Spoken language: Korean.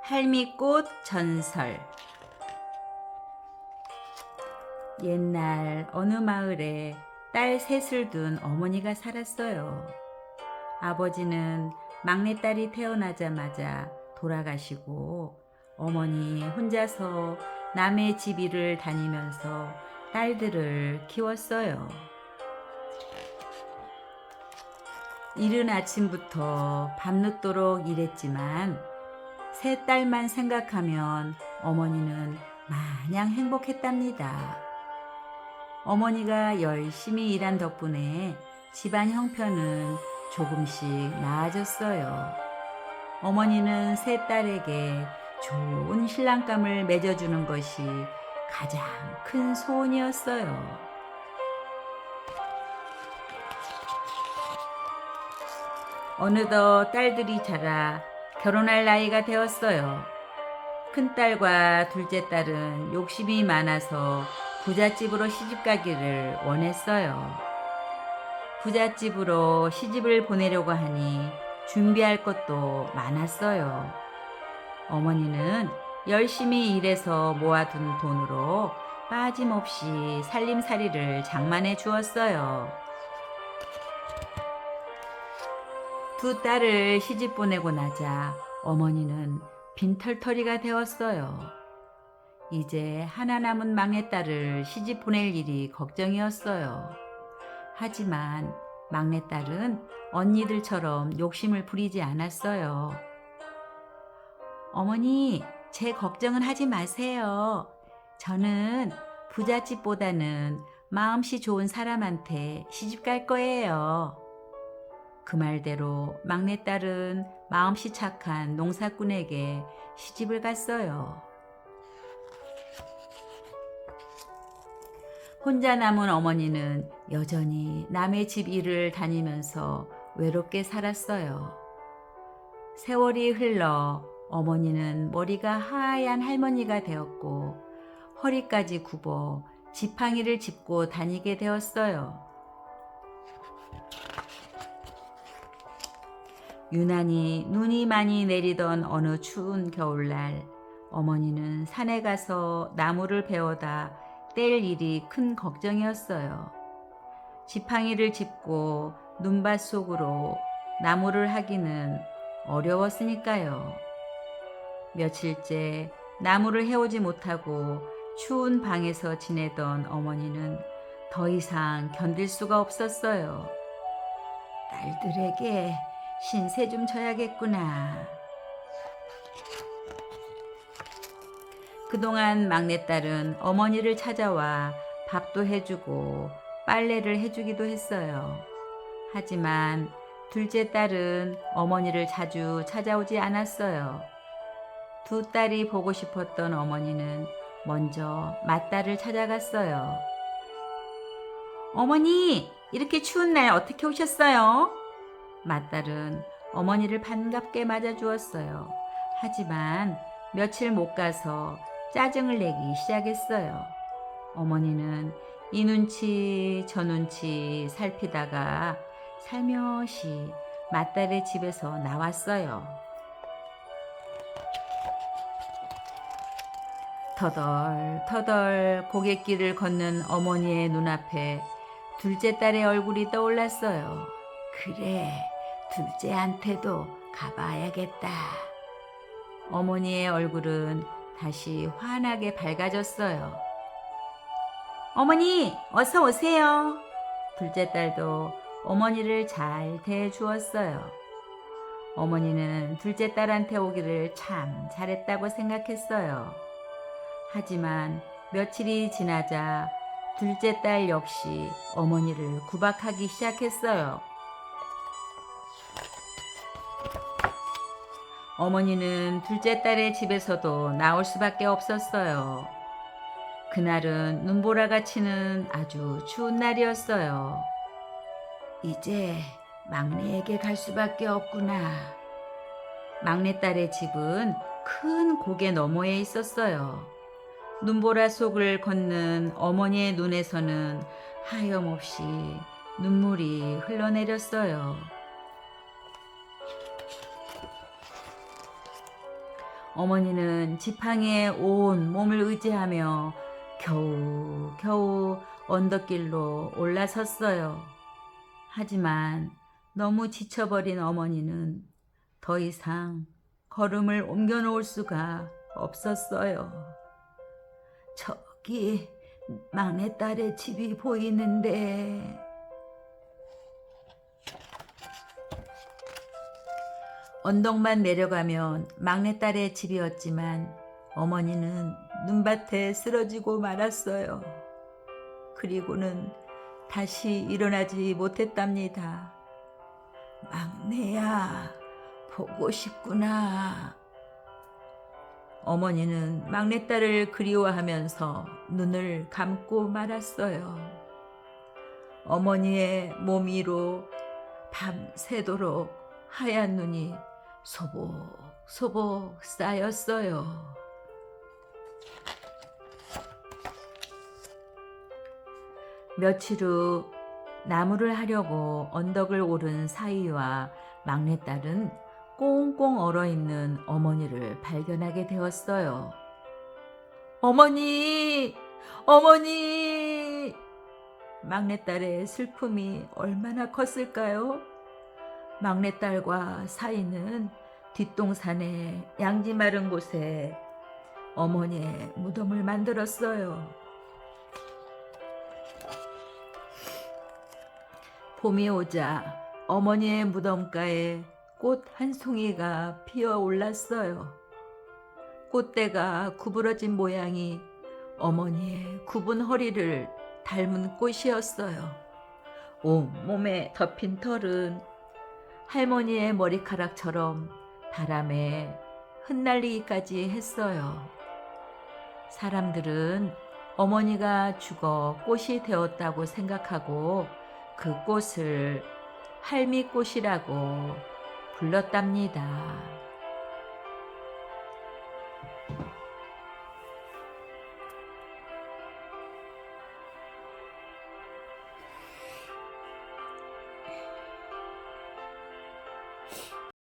할미꽃 전설. 옛날 어느 마을에 딸 셋을 둔 어머니가 살았어요. 아버지는 막내딸이 태어나자마자 돌아가시고 어머니 혼자서 남의 집 일을 다니면서 딸들을 키웠어요. 이른 아침부터 밤늦도록 일했지만 세 딸만 생각하면 어머니는 마냥 행복했답니다. 어머니가 열심히 일한 덕분에 집안 형편은 조금씩 나아졌어요. 어머니는 세 딸에게 좋은 신랑감을 맺어주는 것이 가장 큰 소원이었어요. 어느덧 딸들이 자라 결혼할 나이가 되었어요. 큰딸과 둘째 딸은 욕심이 많아서 부잣집으로 시집가기를 원했어요. 부잣집으로 시집을 보내려고 하니 준비할 것도 많았어요. 어머니는 열심히 일해서 모아둔 돈으로 빠짐없이 살림살이를 장만해 주었어요. 두 딸을 시집 보내고 나자 어머니는 빈털터리가 되었어요. 이제 하나 남은 막내딸을 시집 보낼 일이 걱정이었어요. 하지만 막내딸은 언니들처럼 욕심을 부리지 않았어요. 어머니, 제 걱정은 하지 마세요. 저는 부잣집보다는 마음씨 좋은 사람한테 시집 갈 거예요. 그 말대로 막내딸은 마음씨 착한 농사꾼에게 시집을 갔어요. 혼자 남은 어머니는 여전히 남의 집 일을 다니면서 외롭게 살았어요. 세월이 흘러 어머니는 머리가 하얀 할머니가 되었고 허리까지 굽어 지팡이를 짚고 다니게 되었어요. 유난히 눈이 많이 내리던 어느 추운 겨울날 어머니는 산에 가서 나무를 베어다 뗄 일이 큰 걱정이었어요. 지팡이를 짚고 눈밭 속으로 나무를 하기는 어려웠으니까요. 며칠째 나무를 해오지 못하고 추운 방에서 지내던 어머니는 더 이상 견딜 수가 없었어요. 딸들에게 신세 좀 져야겠구나. 그동안 막내딸은 어머니를 찾아와 밥도 해주고 빨래를 해주기도 했어요. 하지만 둘째 딸은 어머니를 자주 찾아오지 않았어요. 두 딸이 보고 싶었던 어머니는 먼저 맏딸을 찾아갔어요. 어머니, 이렇게 추운 날 어떻게 오셨어요? 맏딸은 어머니를 반갑게 맞아주었어요. 하지만 며칠 못 가서 짜증을 내기 시작했어요. 어머니는 이 눈치 저 눈치 살피다가 살며시 맏딸의 집에서 나왔어요. 터덜터덜 고갯길을 걷는 어머니의 눈앞에 둘째 딸의 얼굴이 떠올랐어요. 그래, 둘째한테도 가봐야겠다. 어머니의 얼굴은 다시 환하게 밝아졌어요. 어머니, 어서 오세요. 둘째 딸도 어머니를 잘 대해주었어요. 어머니는 둘째 딸한테 오기를 참 잘했다고 생각했어요. 하지만 며칠이 지나자 둘째 딸 역시 어머니를 구박하기 시작했어요. 어머니는 둘째 딸의 집에서도 나올 수밖에 없었어요. 그날은 눈보라가 치는 아주 추운 날이었어요. 이제 막내에게 갈 수밖에 없구나. 막내딸의 집은 큰 고개 너머에 있었어요. 눈보라 속을 걷는 어머니의 눈에서는 하염없이 눈물이 흘러내렸어요. 어머니는 지팡이에 온 몸을 의지하며 겨우 언덕길로 올라섰어요. 하지만 너무 지쳐버린 어머니는 더 이상 걸음을 옮겨 놓을 수가 없었어요. 저기 막내딸의 집이 보이는데. 언덕만 내려가면 막내딸의 집이었지만 어머니는 눈밭에 쓰러지고 말았어요. 그리고는 다시 일어나지 못했답니다. 막내야, 보고 싶구나. 어머니는 막내딸을 그리워하면서 눈을 감고 말았어요. 어머니의 몸 위로 밤새도록 하얀 눈이 소복소복 쌓였어요. 며칠 후 나무를 하려고 언덕을 오른 사위와 막내딸은 꽁꽁 얼어있는 어머니를 발견하게 되었어요. 어머니! 어머니! 막내딸의 슬픔이 얼마나 컸을까요? 막내딸과 사위는 뒷동산의 양지 마른 곳에 어머니의 무덤을 만들었어요. 봄이 오자 어머니의 무덤가에 꽃 한 송이가 피어 올랐어요. 꽃대가 구부러진 모양이 어머니의 굽은 허리를 닮은 꽃이었어요. 온몸에 덮인 털은 할머니의 머리카락처럼 바람에 흩날리기까지 했어요. 사람들은 어머니가 죽어 꽃이 되었다고 생각하고 그 꽃을 할미꽃이라고 불렀답니다.